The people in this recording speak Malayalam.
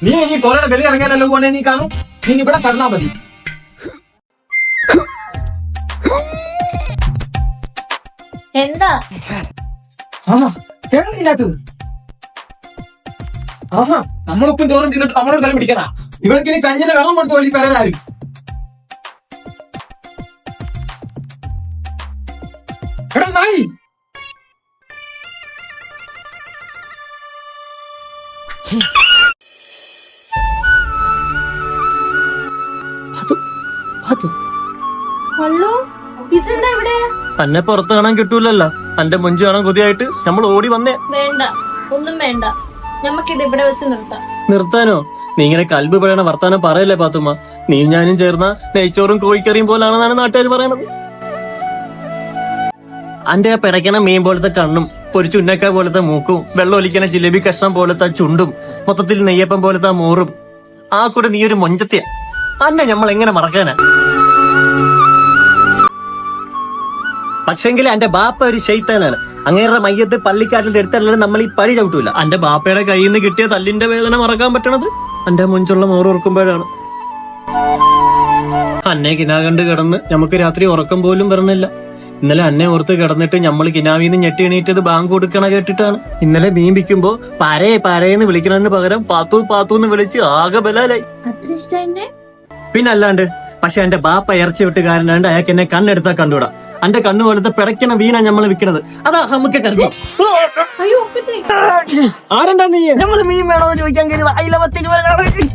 നീ ഈ പോലയുടെ വെളി ഇറങ്ങാനല്ലോ പോലെ നീ കാണും. നീ ഇവിടെ കടന്നാ മതി. എന്താ ഇതിനകത്ത് ആഹാ നമ്മളിപ്പം ചോറും തിന്നിട്ട് നമ്മളോട് കളി പിടിക്കണ. ഇവർക്ക് ഇനി കഞ്ഞിന്റെ വെള്ളം കൊടുത്തു വലിയ പെരലാരും. എടാ നായി, ഇതെന്താ ഇവിടെ? അന്നെ പുറത്ത് കാണാൻ കിട്ടൂലല്ലോ. അന്റെ മുഞ്ച് കാണാൻ കൊതിയായിട്ട് നമ്മൾ ഓടി വന്നേ. വേണ്ട, ഒന്നും വേണ്ട, ഞമ്മക്കിത് ഇവിടെ വെച്ച് നിർത്താം. നിർത്താനോ? നീ ഇങ്ങനെ കൽബ് പറയണ വർത്താനം പറയല്ലേ പാത്തുമ്മ. നീ ഞാനും ചേർന്ന നെയ്ച്ചോറും കോഴിക്കറിയും പോലാണെന്നാണ് നാട്ടുകാർ പറയണത്. അന്റെ ആ പിടയ്ക്കണ മീൻ പോലത്തെ കണ്ണും പൊരിച്ചു ഉന്നക്ക പോലത്തെ മൂക്കും വെള്ളം ഒലിക്കണ ജിലേബി കഷ്ണം പോലത്തെ ചുണ്ടും മൊത്തത്തിൽ നെയ്യപ്പം പോലത്തെ ആ മോറും ആ കൂടെ നീ ഒരു മൊഞ്ചത്തിയ. അന്നെ നമ്മൾ എങ്ങനെ മറക്കാനാ? പക്ഷെങ്കിൽ എന്റെ ബാപ്പ ഒരു ശൈത്താനാണ്. അങ്ങേരുടെ മയ്യത്ത് പള്ളിക്കാട്ടിന്റെ അടുത്തല്ലാതെ നമ്മൾ ഈ പഴി ചവിട്ടൂല. എന്റെ ബാപ്പയുടെ കയ്യിൽ നിന്ന് കിട്ടിയ തല്ലിന്റെ വേദന മറക്കാൻ പറ്റണത് എന്റെ മുഞ്ചുള്ള മോറ് ഓർക്കുമ്പോഴാണ്. അന്നെ കിനാ കണ്ട് കിടന്ന് നമുക്ക് രാത്രി ഉറക്കം പോലും വരണില്ല. ഇന്നലെ അന്നെ ഓർത്ത് കിടന്നിട്ട് നമ്മൾ കിനാവിന്ന് ഞെട്ടി എണീറ്റത് ബാങ്ക് കൊടുക്കണ കേട്ടിട്ടാണ്. ഇന്നലെ മീൻ വിൽക്കുമ്പോ പരയെന്ന് വിളിക്കണതിന് പകരം പാത്തു പാത്തൂന്ന് വിളിച്ച് ആകെ ബലാലായി. പിന്നല്ലാണ്ട്. പക്ഷെ എന്റെ ബാപ്പ ഇറച്ചി വിട്ടുകാരനാണ്ട് അയാൾക്ക് എന്നെ കണ്ണെടുത്താ കണ്ടുകൂടാ. എന്റെ കണ്ണു പോലത്തെ പിടയ്ക്കണ വീണാ നമ്മൾ വിൽക്കണത്. അതാ നമുക്ക് കരുതും. ആരെന്താ നീ? നമ്മള് മീൻ വേണോന്ന് ചോദിക്കാൻ കരുതാ. അയിലവത്തിന് പറയട്ടെ